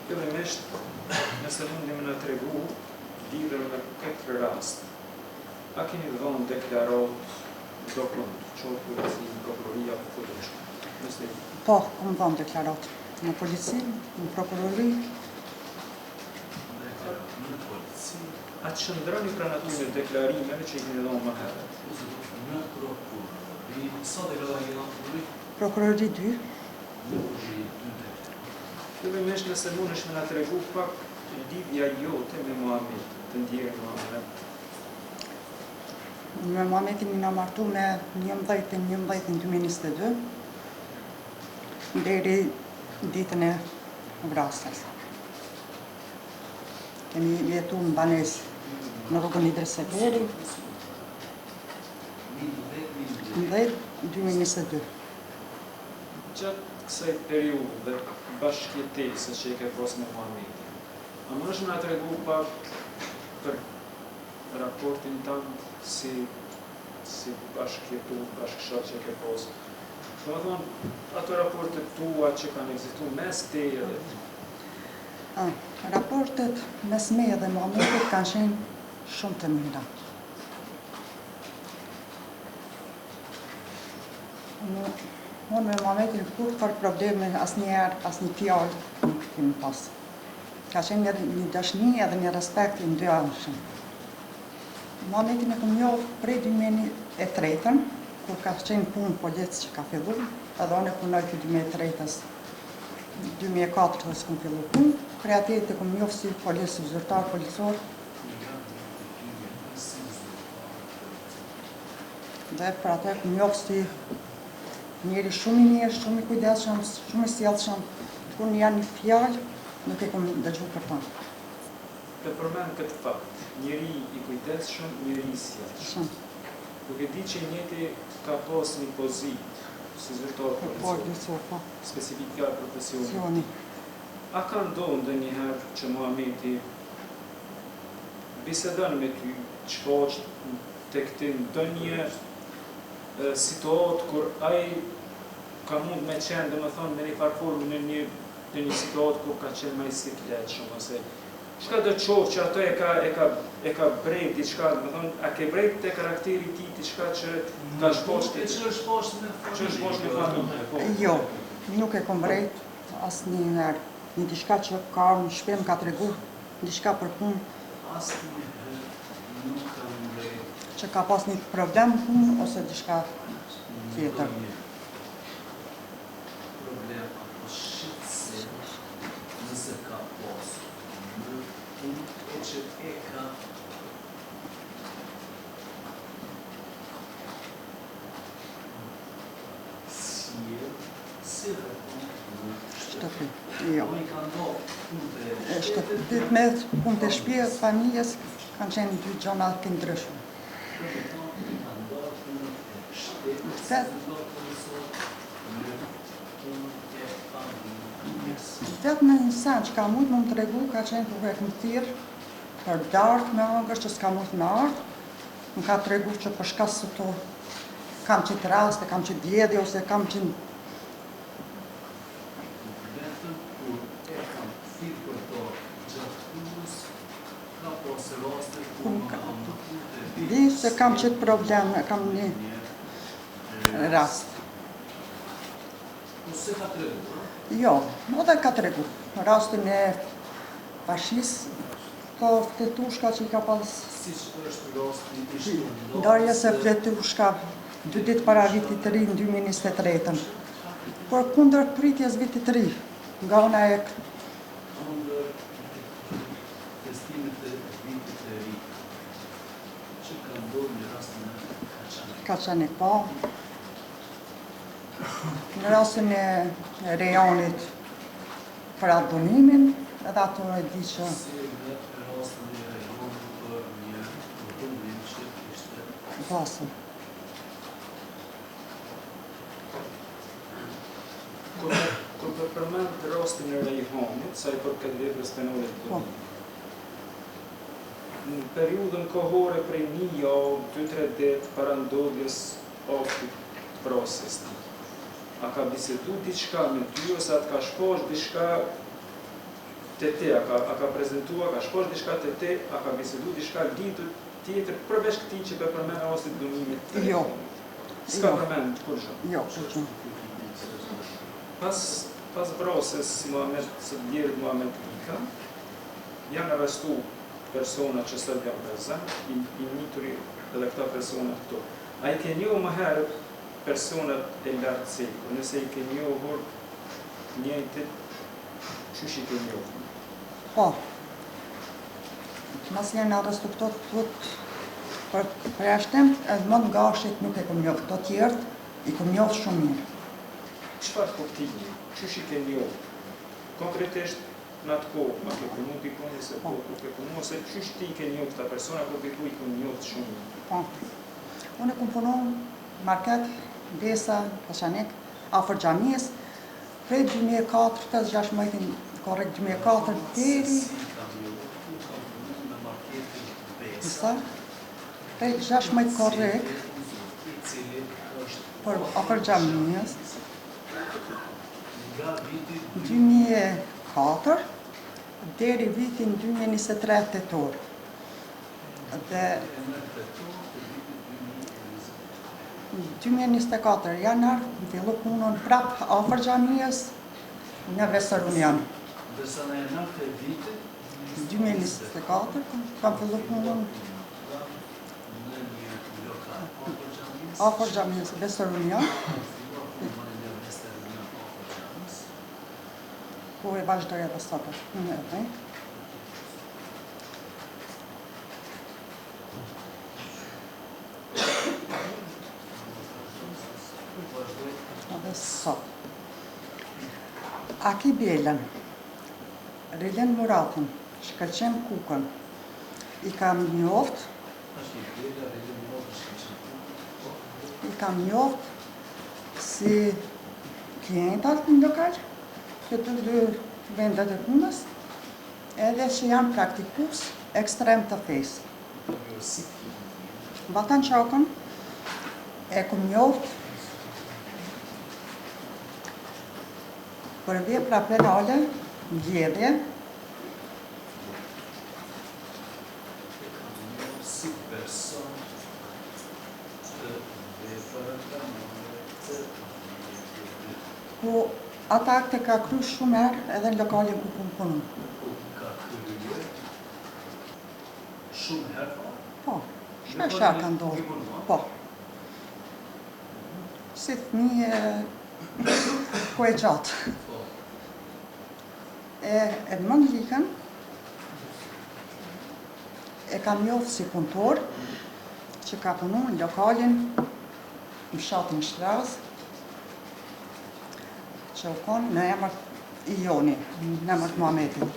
Fillimisht, nëse mundim në tregu lidhur me këtë rast, a keni dhënë deklarat dokument, qoftë polici, prokuroria apo futbollist? Po, kam dhënë deklarat në polici, në prokurori. A të shëndroni pranë atyre deklarimeve që i keni dhënë më herët? Në prokurori, sa deklarata keni dhënë? Prokurori 2. Fillimisht nëse mundesh me na tregu pak lidhja jote me Muhamedit, të ndjerën Muhamet. Me Muhamedin na martu me 11/11/2022 deri ditën e vrasjes. Kemi jetu në banesë në rrugën Idris Seperi, 11/2022. Gjatë kësaj periudhe bashkëjetesës që i ke pas me Muhamedin, a mundesh me na tregu pak për raportin tënd si bashkëshort që ke pas? Do të thonë, ato raportet tua që kanë ekzistuar mes teje dhe Raportet mes meje dhe Muhamedit kanë qenë shumë të mira. Unë me Muhamedin kur probleme asnjëherë, asnjë fjalë nuk kemi pas. Ka qenë një dashni edhe një respekt i ndyashëm. Muhamedin e kam njohur prej 2003-ën, kur ka qenë punë polic që ka filluar, edhe unë punoj të 2003-ës. 2004-ës kam filluar punë, prej atij të kam njohur si polic, zyrtar policor. Dhe për atë kam njohur si njeri shumë i mirë, shumë i kujdesshëm, shumë i sjellshëm. Kur janë një fjalë, nuk e kam dëgjuar për ta. Të përmend këtë fakt, njeri i kujdesshëm, njeri i sjellshëm. Duke di që njëti ka pas një pozitë si zyrtar policor, specifika profesioni. A ka ndodhur ndonjëherë që Muhamedi bisedon me ty, shkosh tek ti ndonjë situatë kur ai ka mund me qenë, domethënë në një farformë në një situatë kur ka qenë më i sikletshëm ose çka do të qoftë që ato e ka brejt diçka, domethënë a ke brejt te karakteri i tij diçka që ka shposhtë në familje, po. Jo, nuk e kam brejt asnjëherë. Një diçka që ka në shtëpi më ka tregu, diçka për punë. Asnjëherë nuk kam brejt. Që ka pas një problem punë ose diçka tjetër. Problem apo shqetësim, nëse ka pas në punë e që e ka si dhe punë në Shtëpi. Jo. Unë i ka ndohë punë Shtëpi me punë të shtëpi familjes kanë qenë dy gjëra të ndryshme. Vetë në një sen që ka mujtë më tregu, ka qenë kur e këmë thirë për darkë me angër që s'ka mujtë me ardhë. Më ka tregu që për shkas së to kam qitë raste, kam qitë djedhje ose kam qitë... Vetëm kur e kam thirë për to gjatë punës, ka posë raste kur më kam të punë Di se kam qitë probleme, kam një rast. Se ka tregu? Jo, edhe ka tregu. Rastin e fashis, to fletushka që i ka pas... Si që është rasti i shtunë? Ndarja se fletushka 2 ditë para vitit të ri në 2023-ën. Por kundër pritjes vitit të ri, nga ona e... Kundër festimet e vitit të ri, që ka ndodhur në rastin e Kaçanik, po. Në rastin e rejonit për adhunimin, edhe ato e di që... Si në rastin e rejonit për një adhunim që ishte... Pasën. Kur përmend rastin e rejonit, sa i përket veprës penale të adhunimit, në periudhën kohore prej 1 javë, 2-3 ditë para ndodhjes aktit të vrasjes, a ka bisedu diçka me ty ose atë ka shposh diçka te te, a ka prezentua, ka shkosh diçka te te, a ka bisedu diçka lidhur tjetër përveç këtij që ka përmend ose dënimit? Jo. S'ka përmend kurrë. Jo, kurrë. Pas vrasjes së bjerit Muhamet Ika, janë arrestu persona që sot janë prezent, i njituri edhe këta personat këto. A i ke njohur më herët personat e lartë Ceko, nëse i ke njohur njëjtit, qysh i ke njohur? Po. Mas janë arrestu këto për përjashtim, edhe më nga ashtit nuk e kom njohur. Këto tjerët i kom njohur shumë mirë. Çfarë kuptimi? Qysh i ke njohur? Konkretisht në atë kohë, ma ke punu t'i puni se po ku ke punu, ose qysh ti i ke njohur këta persona, ku ke ku i ke njohur shumë mirë? Po. Unë e kom punu market, Besa, Pashanik, afër xhamisë, prej 2004, 2004 deri sa prej 16 korrekt për afër xhamisë 2004 deri vitin 2023 tetor. Dhe 2024 janar fillu punën prap afër xhamisë në Vesërunian. Ndërsa në janar të vitit 2024 kam fillu punën në një lokal afër xhamisë Vesërunian, ku e vazhdoj edhe sot. Edhe sot. Aki Bjelën, Rilin Muratin, Shkëlqen Kukën, i kam njoft si klientat në lokal, këto dy vendet e punës, edhe që janë praktikus ekstrem të fesë. Batan Qakën e kom njoft për vepra penale, mbledhje, si person të veprave penale të ku ata të ka kry shumë herë edhe në lokalin ku punon. ka kryer shumë herë. Po, shpesh ka ndodhur. Po. Si fëmijë ku e gjatë. Edmond Likën e kam njohur si punëtor që ka punu në lokalin në fshatin Shtraz, që u konë në emër i Joni, në emër të Muhametit.